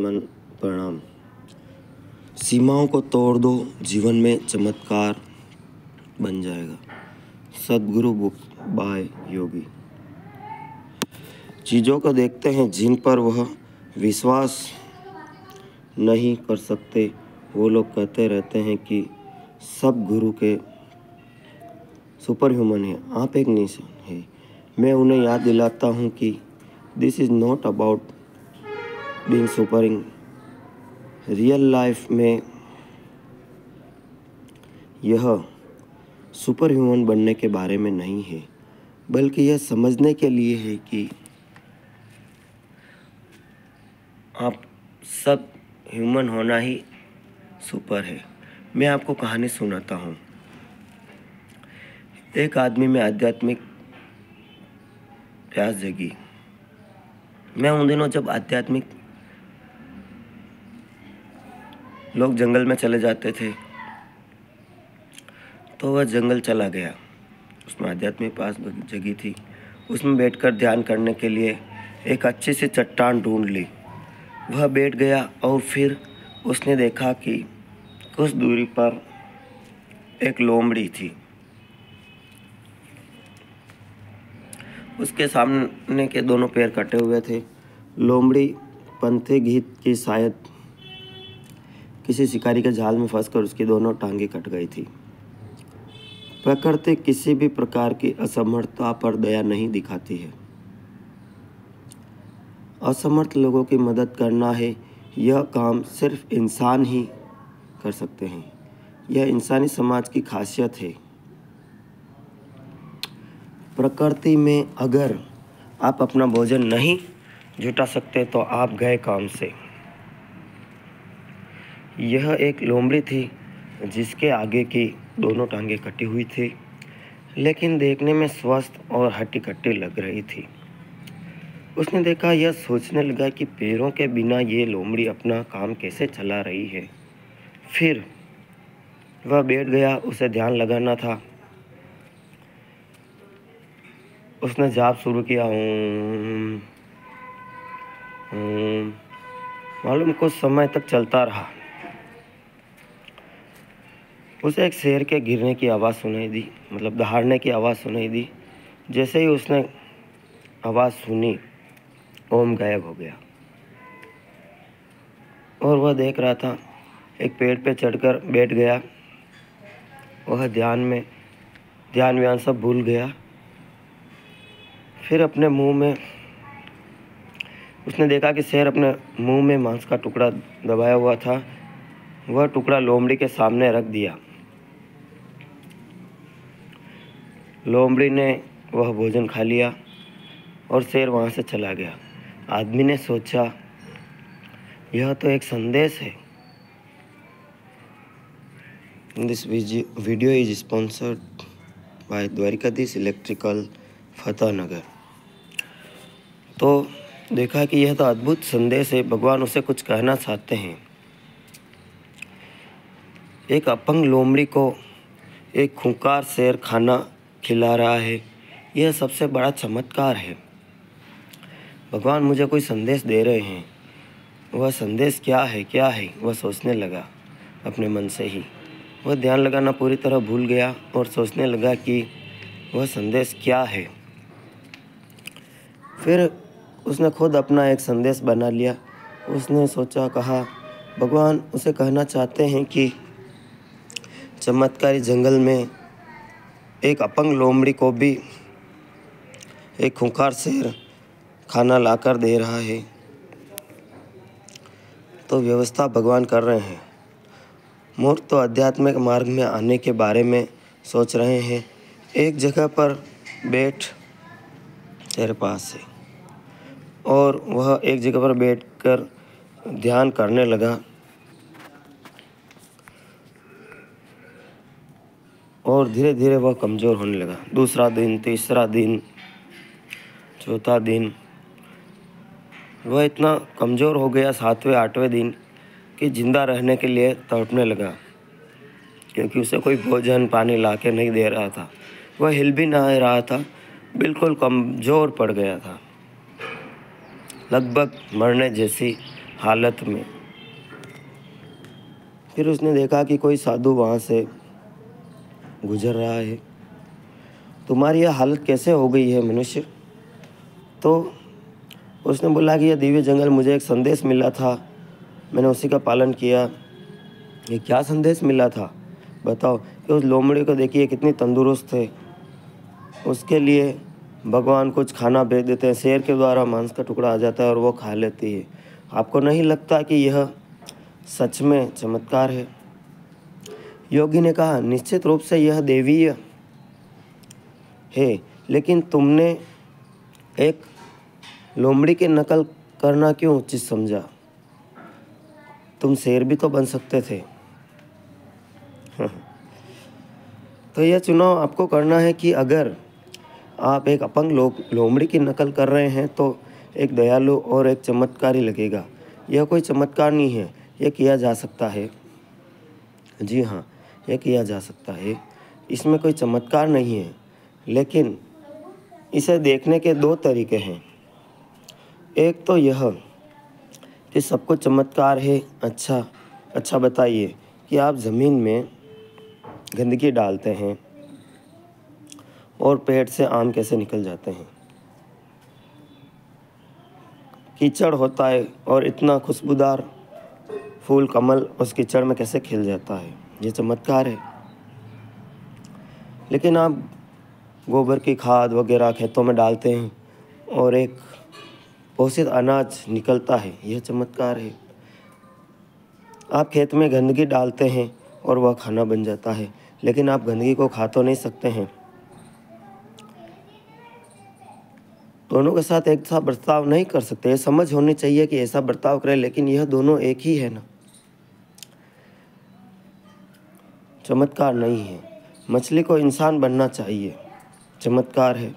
नमन प्रणाम। सीमाओं को तोड़ दो, जीवन में चमत्कार बन जाएगा। सद्गुरु बुक बाय योगी। चीज़ों को देखते हैं जिन पर वह विश्वास नहीं कर सकते, वो लोग कहते रहते हैं कि सब गुरु के सुपर ह्यूमन है, आप एक निशान है। मैं उन्हें याद दिलाता हूँ कि this is not about being super in real life में यह सुपर ह्यूमन बनने के बारे में नहीं है, बल्कि यह समझने के लिए है कि आप सब ह्यूमन होना ही सुपर है। मैं आपको कहानी सुनाता हूँ। एक आदमी में आध्यात्मिक प्यास जगी। मैं उन दिनों जब आध्यात्मिक लोग जंगल में चले जाते थे तो वह जंगल चला गया। उसमें आध्यात्मिक प्यास जगी थी। उसमें बैठकर ध्यान करने के लिए एक अच्छी सी चट्टान ढूंढ ली। वह बैठ गया और फिर उसने देखा कि कुछ दूरी पर एक लोमड़ी थी। उसके सामने के दोनों पैर कटे हुए थे। लोमड़ी पंथे गीत की शायद किसी शिकारी के जाल में फंसकर उसकी दोनों टांगें कट गई थी। प्रकृति किसी भी प्रकार की असमर्थता पर दया नहीं दिखाती है। असमर्थ लोगों की मदद करना है, यह काम सिर्फ इंसान ही कर सकते हैं। यह इंसानी समाज की खासियत है। प्रकृति में अगर आप अपना भोजन नहीं जुटा सकते तो आप गए काम से। यह एक लोमड़ी थी जिसके आगे की दोनों टांगें कटी हुई थी, लेकिन देखने में स्वस्थ और हट्टी कट्टी लग रही थी। उसने देखा, यह सोचने लगा कि पैरों के बिना ये लोमड़ी अपना काम कैसे चला रही है। फिर वह बैठ गया। उसे ध्यान लगाना था। उसने जाप शुरू किया। मालूम कुछ समय तक चलता रहा। उसे एक शेर के गिरने की आवाज़ सुनाई दी, मतलब दहाड़ने की आवाज़ सुनाई दी। जैसे ही उसने आवाज़ सुनी, ओम गायब हो गया और वह देख रहा था। एक पेड़ पे चढ़कर बैठ गया। वह ध्यान व्यान सब भूल गया। फिर अपने मुंह में उसने देखा कि शेर अपने मुंह में मांस का टुकड़ा दबाया हुआ था। वह टुकड़ा लोमड़ी के सामने रख दिया। लोमड़ी ने वह भोजन खा लिया और शेर वहाँ से चला गया। आदमी ने सोचा, यह तो एक संदेश है। This video is sponsored by Dwarkadhish electrical Fatehnagar. तो देखा कि यह तो अद्भुत संदेश है। भगवान उसे कुछ कहना चाहते हैं। एक अपंग लोमड़ी को एक खूंखार शेर खाना खिला रहा है। यह सबसे बड़ा चमत्कार है। भगवान मुझे कोई संदेश दे रहे हैं। वह संदेश क्या है वह सोचने लगा अपने मन से ही। वह ध्यान लगाना पूरी तरह भूल गया और सोचने लगा कि वह संदेश क्या है। फिर उसने खुद अपना एक संदेश बना लिया। उसने कहा भगवान उसे कहना चाहते हैं कि चमत्कारी जंगल में एक अपंग लोमड़ी को भी एक खूंखार शेर खाना लाकर दे रहा है। तो व्यवस्था भगवान कर रहे हैं। मूर्ख तो आध्यात्मिक मार्ग में आने के बारे में सोच रहे हैं। एक जगह पर बैठ तेरे पास है और वह एक जगह पर बैठकर ध्यान करने लगा और धीरे धीरे वह कमज़ोर होने लगा। दूसरा दिन, तीसरा दिन, चौथा दिन, वह इतना कमज़ोर हो गया 7वें 8वें दिन कि ज़िंदा रहने के लिए तड़पने लगा, क्योंकि उसे कोई भोजन पानी ला के नहीं दे रहा था। वह हिल भी ना रहा था, बिल्कुल कमज़ोर पड़ गया था। लगभग मरने जैसी हालत में। फिर उसने देखा कि कोई साधु वहाँ से गुजर रहा है। तुम्हारी यह हालत कैसे हो गई है मनुष्य? तो उसने बोला कि यह दिव्य जंगल मुझे एक संदेश मिला था, मैंने उसी का पालन किया। ये क्या संदेश मिला था बताओ? कि उस लोमड़ी को देखिए कितनी तंदुरुस्त है, उसके लिए भगवान कुछ खाना भेज देते हैं, शेर के द्वारा मांस का टुकड़ा आ जाता है और वो खा लेती है। आपको नहीं लगता कि यह सच में चमत्कार है? योगी ने कहा, निश्चित रूप से यह देवीय है, लेकिन तुमने एक लोमड़ी की नकल करना क्यों उचित समझा? तुम शेर भी तो बन सकते थे। तो यह चुनाव आपको करना है कि अगर आप एक अपंग लोमड़ी की नकल कर रहे हैं तो एक दयालु और एक चमत्कारी लगेगा। यह कोई चमत्कार नहीं है, यह किया जा सकता है। जी हाँ, यह किया जा सकता है, इसमें कोई चमत्कार नहीं है। लेकिन इसे देखने के दो तरीके हैं। एक तो यह कि सब कुछ चमत्कार है। अच्छा बताइए कि आप ज़मीन में गंदगी डालते हैं और पेड़ से आम कैसे निकल जाते हैं? कीचड़ होता है और इतना खुशबूदार फूल कमल उस कीचड़ में कैसे खिल जाता है? ये चमत्कार है। लेकिन आप गोबर की खाद वगैरह खेतों में डालते हैं और एक पोषित अनाज निकलता है, यह चमत्कार है। आप खेत में गंदगी डालते हैं और वह खाना बन जाता है, लेकिन आप गंदगी को खा तो नहीं सकते हैं। दोनों के साथ एक सा बर्ताव नहीं कर सकते। समझ होनी चाहिए कि ऐसा बर्ताव करें, लेकिन यह दोनों एक ही है ना, चमत्कार नहीं है। मछली को इंसान बनना चाहिए, चमत्कार है।